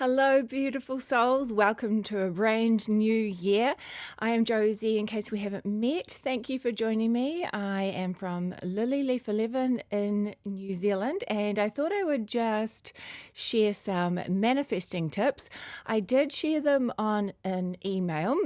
Hello, beautiful souls. Welcome to a brand new year. I am Jozee, in case we haven't met. Thank you for joining me. I am from Lily Leaf 11 in New Zealand, and I thought I would just share some manifesting tips. I did share them on an email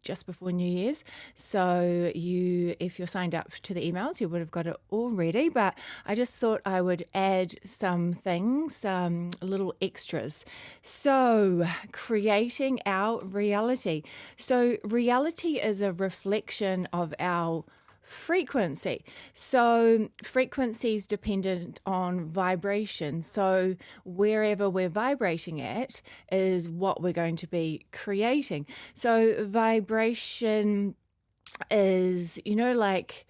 just before New Year's. So if you're signed up to the emails, you would have got it already, but I just thought I would add some things, some little extras. So, creating our reality. So, reality is a reflection of our frequency. So, frequency is dependent on vibration. So, wherever we're vibrating at is what we're going to be creating. So, vibration is, like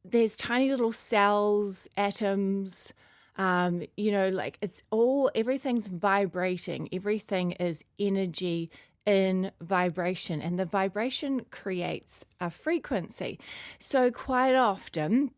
there's tiny little cells, atoms, everything's vibrating. Everything is energy in vibration, and the vibration creates a frequency. So quite often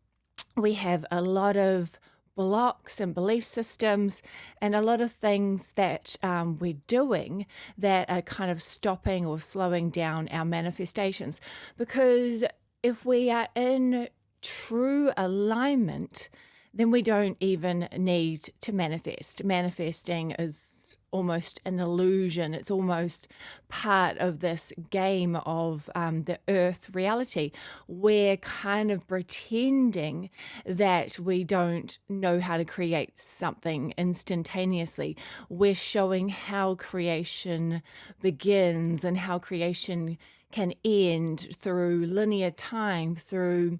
we have a lot of blocks and belief systems and a lot of things that we're doing that are kind of stopping or slowing down our manifestations. Because if we are in true alignment, then we don't even need to manifest. Manifesting is almost an illusion. It's almost part of this game of the earth reality. We're kind of pretending that we don't know how to create something instantaneously. We're showing how creation begins and how creation can end through linear time, through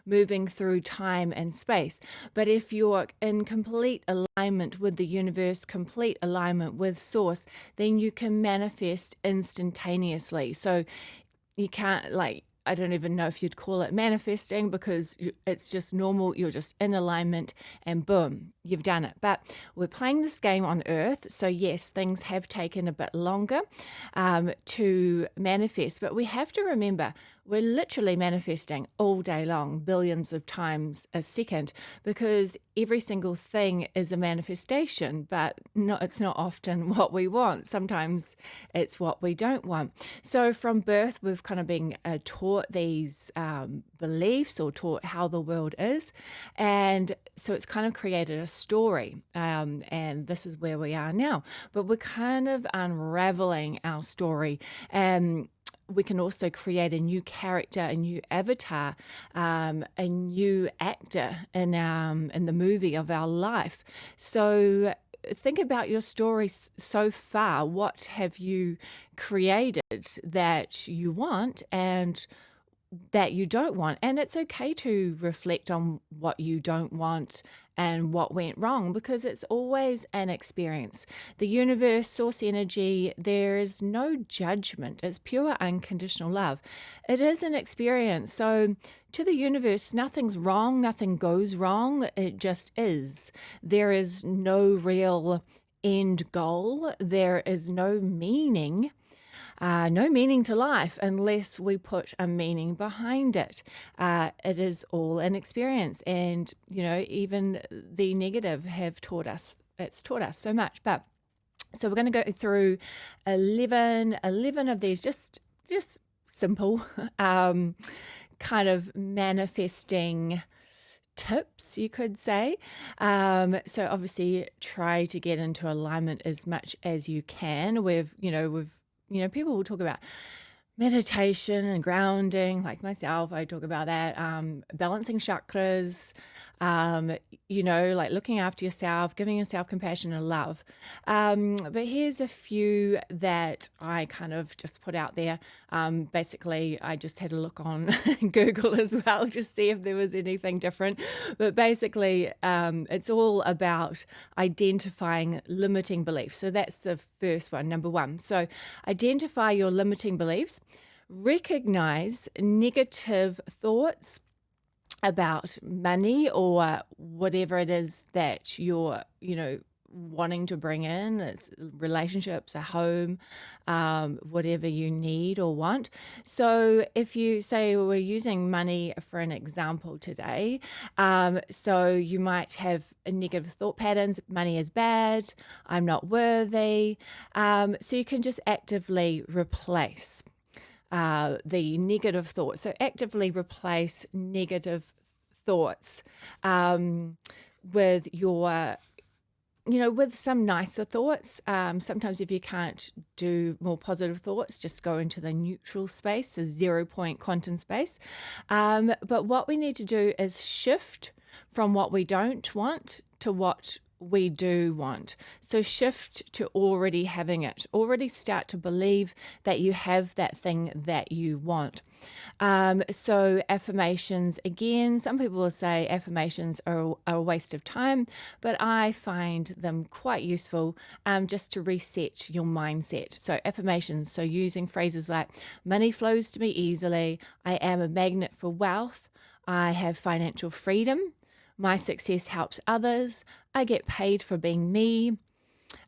moving through time and space. But if you're in complete alignment with the universe, complete alignment with source, then you can manifest instantaneously. So you can't, I don't even know if you'd call it manifesting, because it's just normal. You're just in alignment and boom, you've done it. But we're playing this game on Earth. So yes, things have taken a bit longer to manifest. But we have to remember, we're literally manifesting all day long, billions of times a second, because every single thing is a manifestation, but it's not often what we want. Sometimes it's what we don't want. So from birth, we've kind of been taught these beliefs, or taught how the world is. And so it's kind of created a story. And this is where we are now. But we're kind of unraveling our story. We can also create a new character, a new avatar, a new actor in the movie of our life. So think about your story so far. What have you created that you want and that you don't want? And it's okay to reflect on what you don't want and what went wrong, because it's always an experience. The universe, source energy, there is no judgment. It's pure unconditional love. It is an experience. So to the universe, nothing's wrong, nothing goes wrong. It just is. There is no real end goal. There is no meaning. No meaning to life unless we put a meaning behind it. It is all an experience. And, even the negative have taught us, it's taught us so much. But so we're going to go through 11 of these just simple kind of manifesting tips, you could say. So obviously try to get into alignment as much as you can. People will talk about meditation and grounding, like myself. I talk about that, balancing chakras, like looking after yourself, giving yourself compassion and love. But here's a few that I kind of just put out there. Basically, I just had a look on Google as well, just see if there was anything different. But basically, it's all about identifying limiting beliefs. So that's the first one, number one. So identify your limiting beliefs. Recognize negative thoughts about money or whatever it is that you're, wanting to bring in. It's relationships, a home, whatever you need or want. So if you say we're using money for an example today, so you might have a negative thought patterns. Money is bad. I'm not worthy. So you can just actively replace the negative thoughts. So actively replace negative thoughts with your with some nicer thoughts. Sometimes if you can't do more positive thoughts, just go into the neutral space, the 0 point quantum space. But what we need to do is shift from what we don't want to what we do want. So shift to already having it, already start to believe that you have that thing that you want. So affirmations, again, some people will say affirmations are a waste of time, but I find them quite useful just to reset your mindset. So affirmations, so using phrases like money flows to me easily, I am a magnet for wealth, I have financial freedom, my success helps others, I get paid for being me.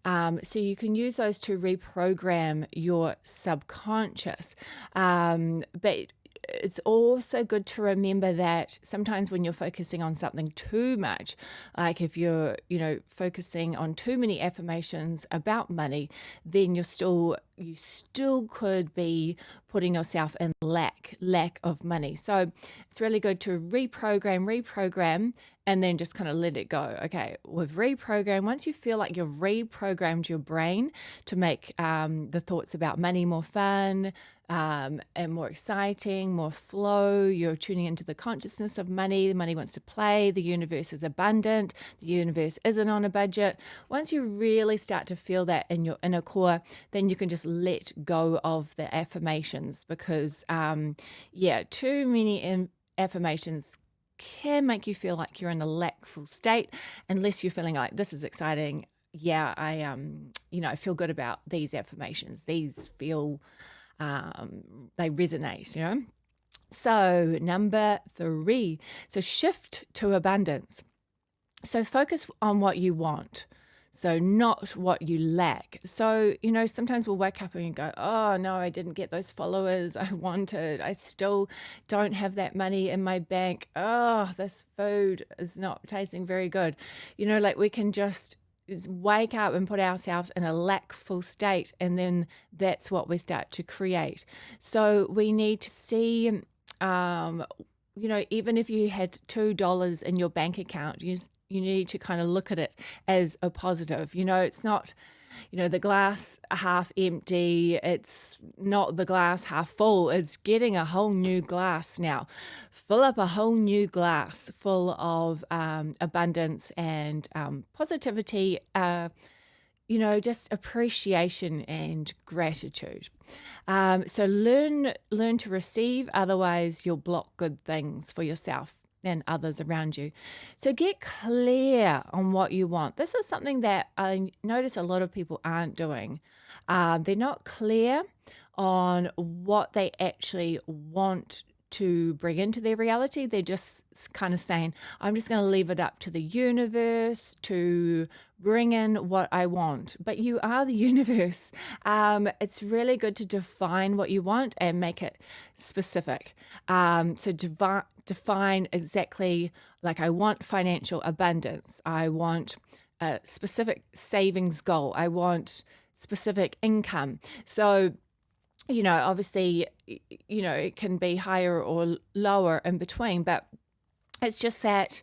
So you can use those to reprogram your subconscious. But it's also good to remember that sometimes when you're focusing on something too much, like if you're, focusing on too many affirmations about money, then you still could be putting yourself in lack of money. So it's really good to reprogram, and then just kind of let it go. Okay, with reprogram, once you feel like you've reprogrammed your brain to make the thoughts about money more fun, and more exciting, more flow, you're tuning into the consciousness of money. The money wants to play. The universe is abundant. The universe isn't on a budget. Once you really start to feel that in your inner core, then you can just let go of the affirmations because, too many affirmations can make you feel like you're in a lackful state unless you're feeling like this is exciting. Yeah, I feel good about these affirmations. These feel they resonate. So number 3, so shift to abundance. So focus on what you want. So not what you lack. So, sometimes we'll wake up and go, oh no, I didn't get those followers I wanted. I still don't have that money in my bank. Oh, this food is not tasting very good. We can just wake up and put ourselves in a lackful state, and then that's what we start to create. So we need to see, even if you had $2 in your bank account, you need to kind of look at it as a positive. It's not, the glass half empty. It's not the glass half full. It's getting a whole new glass now. Fill up a whole new glass full of abundance and positivity, just appreciation and gratitude. So learn to receive, otherwise you'll block good things for yourself and others around you. So get clear on what you want. This is something that I notice a lot of people aren't doing. They're not clear on what they actually want to bring into their reality. They're just kind of saying, I'm just going to leave it up to the universe to bring in what I want. But you are the universe. It's really good to define what you want and make it specific. So define exactly, like I want financial abundance. I want a specific savings goal. I want specific income. So obviously, it can be higher or lower in between, but it's just that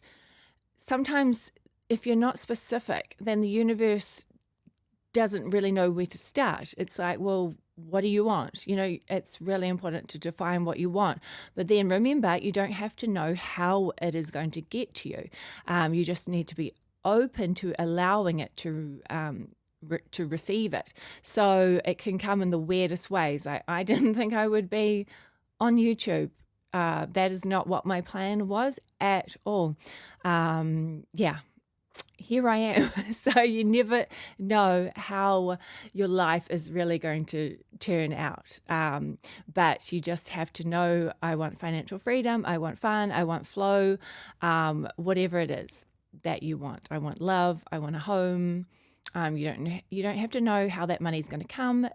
sometimes if you're not specific, then the universe doesn't really know where to start. It's like, well, what do you want? It's really important to define what you want. But then remember, you don't have to know how it is going to get to you. You just need to be open to allowing it to receive it. So it can come in the weirdest ways. I didn't think I would be on YouTube. That is not what my plan was at all. Here I am. So you never know how your life is really going to turn out. But you just have to know, I want financial freedom, I want fun, I want flow, whatever it is that you want. I want love, I want a home, You don't have to know how that money's going to come,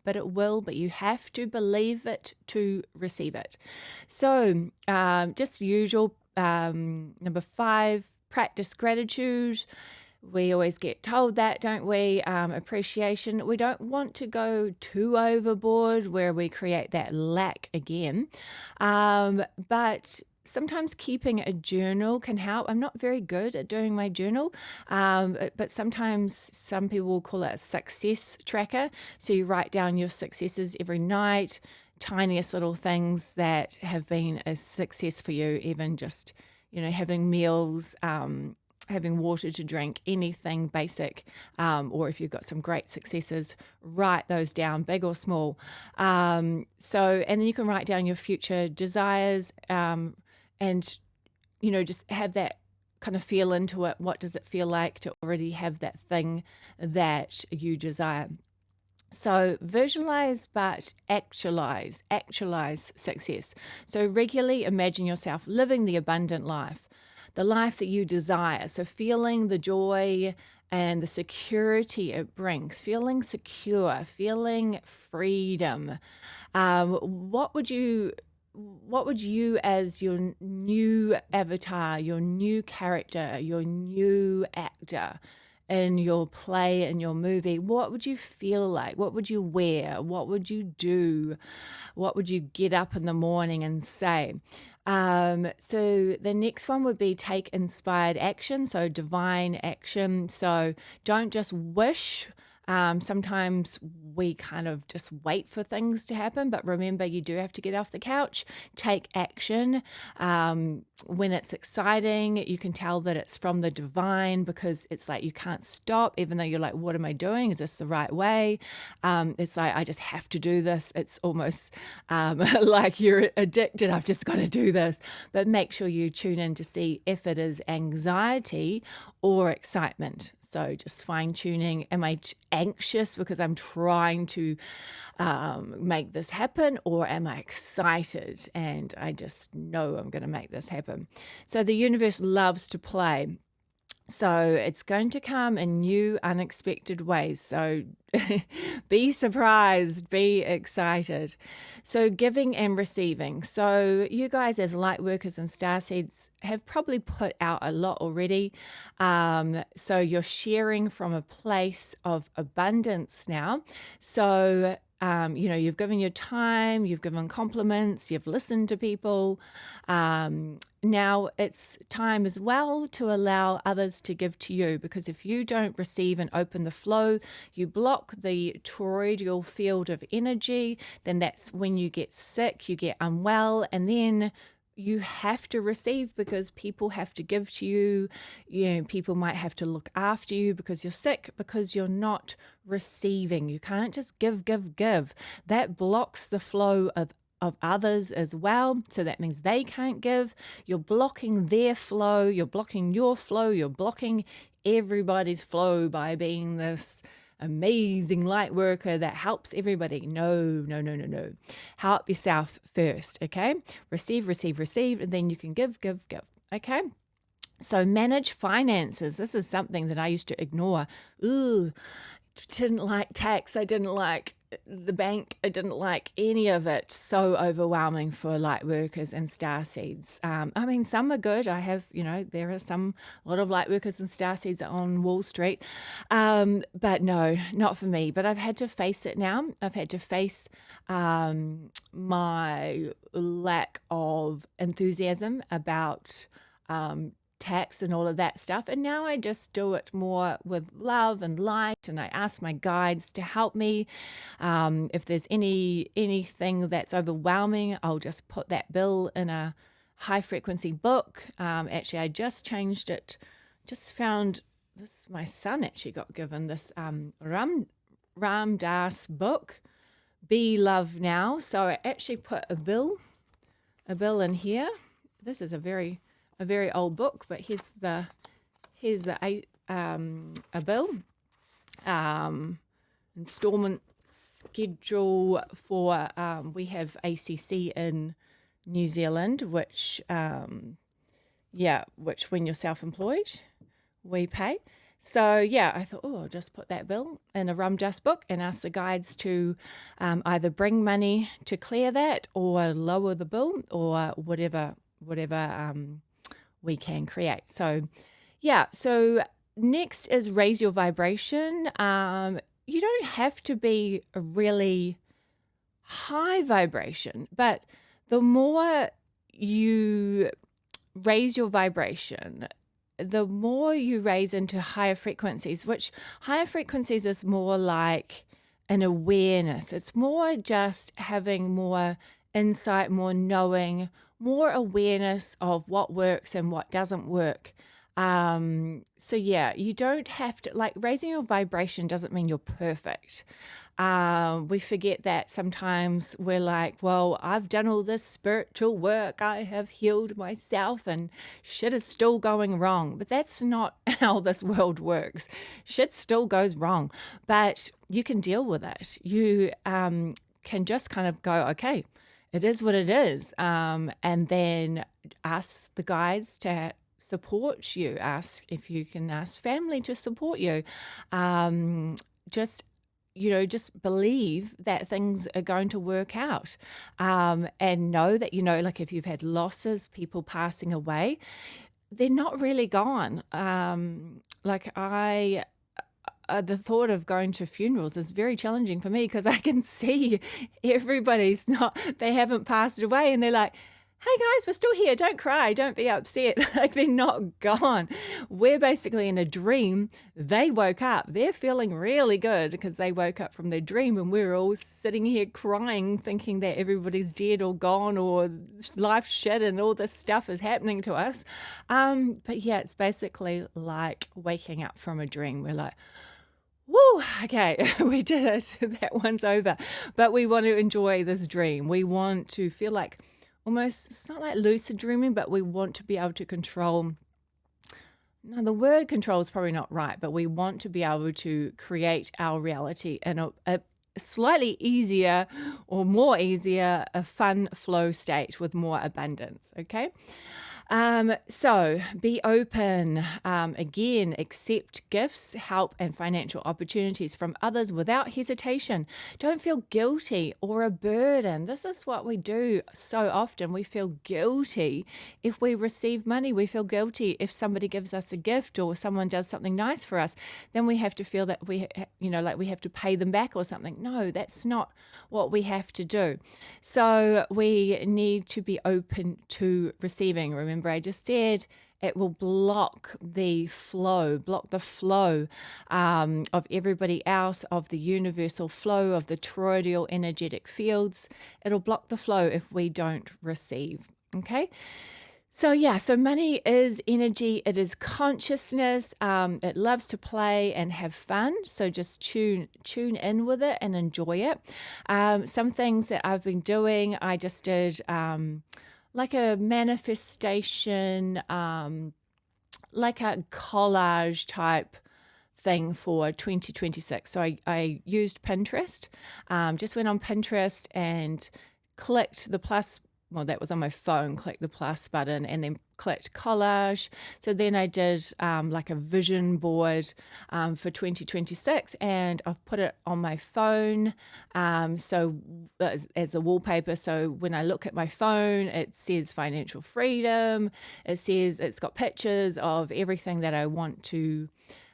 but it will. But you have to believe it to receive it. So, just usual. Number 5, practice gratitude. We always get told that, don't we? Appreciation. We don't want to go too overboard where we create that lack again. But sometimes keeping a journal can help. I'm not very good at doing my journal, but sometimes some people will call it a success tracker. So you write down your successes every night, tiniest little things that have been a success for you, even just, having meals, having water to drink, anything basic, or if you've got some great successes, write those down, big or small. And then you can write down your future desires, and, just have that kind of feel into it. What does it feel like to already have that thing that you desire? So visualize, but actualize success. So regularly imagine yourself living the abundant life, the life that you desire. So feeling the joy and the security it brings, feeling secure, feeling freedom. What would you as your new avatar, your new character, your new actor in your play, in your movie, what would you feel like? What would you wear? What would you do? What would you get up in the morning and say? So the next one would be take inspired action, so divine action. So don't just wish. Sometimes we kind of just wait for things to happen, but remember, you do have to get off the couch, take action. When it's exciting, you can tell that it's from the divine, because it's like you can't stop, even though you're like, what am I doing? Is this the right way? It's like, I just have to do this. It's almost like you're addicted. I've just got to do this. But make sure you tune in to see if it is anxiety or excitement. So just fine tuning. Am I anxious because I'm trying to make this happen, or am I excited and I just know I'm going to make this happen? So the universe loves to play. So it's going to come in new, unexpected ways. So be surprised, be excited. So giving and receiving. So you guys as light workers and starseeds have probably put out a lot already. So you're sharing from a place of abundance now. So you've given your time, you've given compliments, you've listened to people. Now it's time as well to allow others to give to you, because if you don't receive and open the flow, you block the toroidal field of energy, then that's when you get sick, you get unwell, and then you have to receive because people have to give to you. People might have to look after you because you're sick, because you're not receiving. You can't just give. That blocks the flow of others as well. So that means they can't give. You're blocking their flow. You're blocking your flow. You're blocking everybody's flow by being this amazing light worker that helps everybody. No. Help yourself first, okay? Receive, and then you can give, okay? So manage finances. This is something that I used to ignore. Didn't like tax. I didn't like the bank. I didn't like any of it. So overwhelming for light workers and starseeds. Some are good. I have, there are a lot of light workers and starseeds on Wall Street. But no, not for me. But I've had to face it now. I've had to face my lack of enthusiasm about tax and all of that stuff, and now I just do it more with love and light, and I ask my guides to help me. If there's anything that's overwhelming, I'll just put that bill in a high frequency book. Actually, I just changed it. Just found this. My son actually got given this Ram Dass book, Be Love Now. So I actually put a bill in here. This is a very old book, but here's a bill, installment schedule for we have ACC in New Zealand, which when you're self-employed, we pay. So yeah, I thought, I'll just put that bill in a rum dust book and ask the guides to either bring money to clear that or lower the bill or whatever we can create. So yeah, so next is raise your vibration. You don't have to be a really high vibration, but the more you raise your vibration, the more you raise into higher frequencies, which higher frequencies is more like an awareness. It's more just having more insight, more knowing, more awareness of what works and what doesn't work. So yeah, you don't have to, like, raising your vibration doesn't mean you're perfect. We forget that sometimes we're like, well, I've done all this spiritual work, I have healed myself, and shit is still going wrong. But that's not how this world works. Shit still goes wrong, but you can deal with it. You can just kind of go, okay, it is what it is, and then ask the guides to support you. Ask if you can ask family to support you. Just believe that things are going to work out, and know that, like if you've had losses, people passing away, they're not really gone. The thought of going to funerals is very challenging for me because I can see they haven't passed away, and they're like, hey guys, we're still here. Don't cry. Don't be upset. Like, they're not gone. We're basically in a dream. They woke up. They're feeling really good because they woke up from their dream, and we're all sitting here crying, thinking that everybody's dead or gone or life's shit and all this stuff is happening to us. But yeah, it's basically like waking up from a dream. We're like, woo, okay, we did it. That one's over. But we want to enjoy this dream. We want to feel like, almost, it's not like lucid dreaming, but we want to be able to control. No, the word control is probably not right, but we want to be able to create our reality in a slightly easier or more easier, a fun flow state with more abundance, okay? So be open. Again, accept gifts, help, and financial opportunities from others without hesitation. Don't feel guilty or a burden. This is what we do so often. We feel guilty if we receive money. We feel guilty if somebody gives us a gift or someone does something nice for us. Then we have to feel that we have to pay them back or something. No, that's not what we have to do. So we need to be open to receiving. Remember, I just said it will block the flow of everybody else, of the universal flow, of the toroidal energetic fields. It'll block the flow if we don't receive, okay? So yeah, so money is energy. It is consciousness. It loves to play and have fun. So just tune in with it and enjoy it. Some things that I've been doing, I just did like a manifestation, like a collage type thing for 2026. So I used Pinterest, just went on Pinterest and clicked the plus. Well, that was on my phone, clicked the plus button and then clicked collage. So then I did like a vision board for 2026, and I've put it on my phone so as a wallpaper. So when I look at my phone, it says financial freedom. It says, it's got pictures of everything that I want to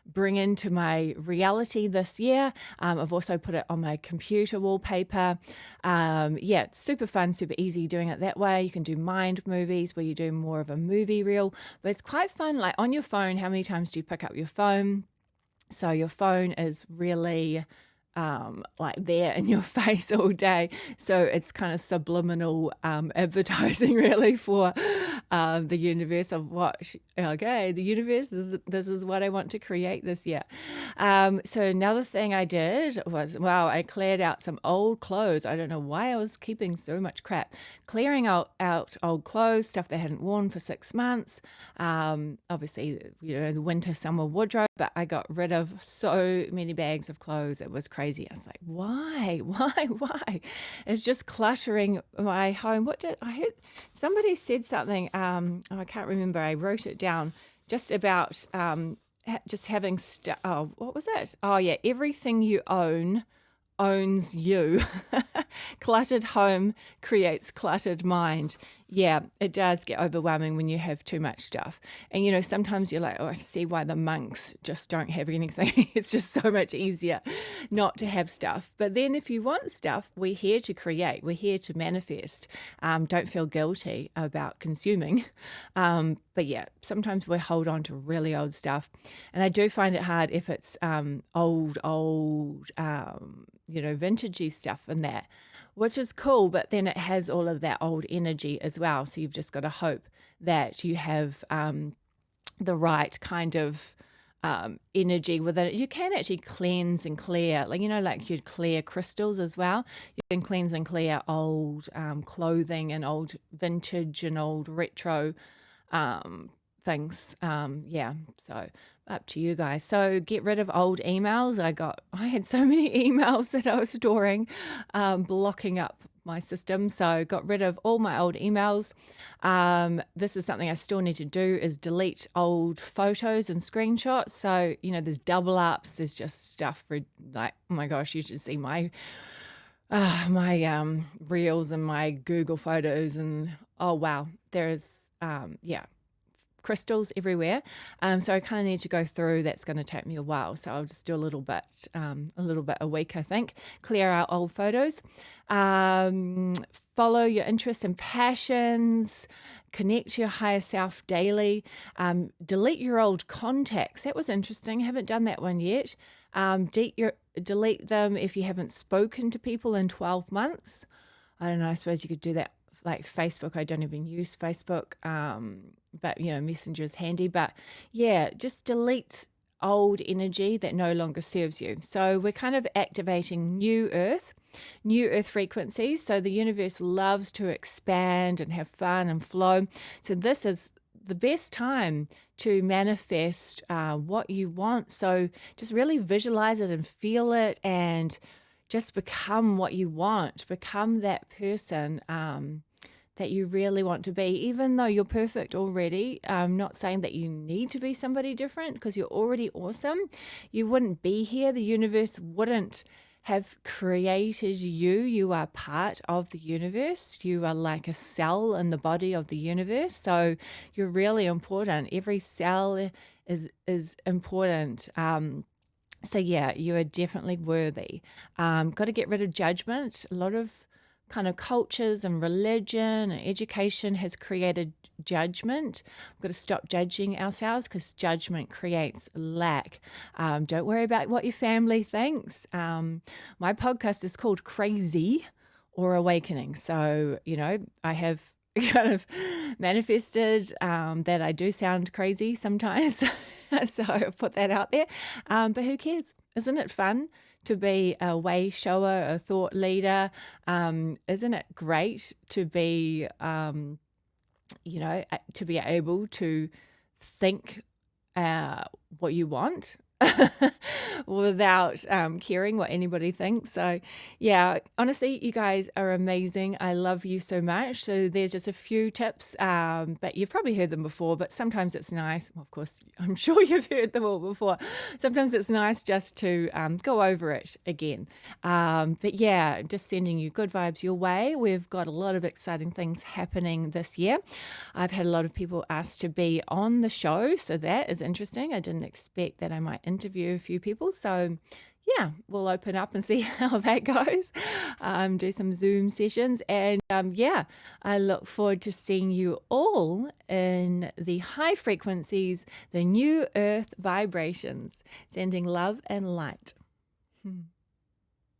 bring into my reality this year. I've also put it on my computer wallpaper. Yeah, it's super fun, super easy doing it that way. You can do mind movies where you do more of a movie reel, but it's quite fun. Like on your phone, how many times do you pick up your phone? So your phone is really like there in your face all day. So it's kind of subliminal advertising really for the universe of the universe, this is what I want to create this year. So another thing I did was, I cleared out some old clothes. I don't know why I was keeping so much crap. Clearing out old clothes, stuff they hadn't worn for 6 months. Obviously, the winter, summer wardrobe, but I got rid of so many bags of clothes. It was crazy. I was like, why? It's just cluttering my home. What did I heard? Somebody said something. I can't remember. I wrote it down just about just having stuff. Oh, what was it? Oh, yeah. Everything you own owns you. Cluttered home creates cluttered mind. Yeah, it does get overwhelming when you have too much stuff. And, sometimes you're like, oh, I see why the monks just don't have anything. It's just so much easier not to have stuff. But then if you want stuff, we're here to create. We're here to manifest. Don't feel guilty about consuming. But yeah, sometimes we hold on to really old stuff. And I do find it hard if it's old, vintagey stuff and that, which is cool, but then it has all of that old energy as well. So you've just got to hope that you have the right kind of energy within it. You can actually cleanse and clear, like you'd clear crystals as well. You can cleanse and clear old clothing and old vintage and old retro things. So up to you guys. So get rid of old emails. I had so many emails that I was storing, blocking up my system. So got rid of all my old emails. This is something I still need to do, is delete old photos and screenshots. So, there's double ups. There's just stuff for like, oh my gosh, you should see my reels and my Google photos, and oh wow, there's crystals everywhere. So I kind of need to go through. That's going to take me a while. So I'll just do a little bit a week, I think. Clear out old photos. Follow your interests and passions. Connect to your higher self daily. Delete your old contacts. That was interesting. I haven't done that one yet. Delete them if you haven't spoken to people in 12 months. I don't know. I suppose you could do that like Facebook. I don't even use Facebook. But, Messenger is handy. But, yeah, just delete old energy that no longer serves you. So we're kind of activating new earth frequencies. So the universe loves to expand and have fun and flow. So this is the best time to manifest what you want. So just really visualize it and feel it and just become what you want. Become that person that you really want to be, even though you're perfect already. I'm not saying that you need to be somebody different, because you're already awesome. You wouldn't be here. The universe wouldn't have created you. You are part of the universe. You are like a cell in the body of the universe. So you're really important. Every cell is important. So yeah, you are definitely worthy. Got to get rid of judgment. A lot of kind of cultures and religion and education has created judgment. We've got to stop judging ourselves, because judgment creates lack. Don't worry about what your family thinks. My podcast is called Crazy or Awakening. So, I have kind of manifested that I do sound crazy sometimes. So I've put that out there. But who cares? Isn't it fun to be a way shower, a thought leader? Isn't it great to be, to be able to think what you want without caring what anybody thinks? So yeah, honestly, you guys are amazing. I love you so much. So there's just a few tips, but you've probably heard them before, but sometimes it's nice. Well, of course, I'm sure you've heard them all before. Sometimes it's nice just to go over it again. But yeah, just sending you good vibes your way. We've got a lot of exciting things happening this year. I've had a lot of people ask to be on the show, so that is interesting. I didn't expect that I might interview a few people. So yeah, we'll open up and see how that goes. Do some Zoom sessions. And I look forward to seeing you all in the high frequencies, the new earth vibrations, sending love and light.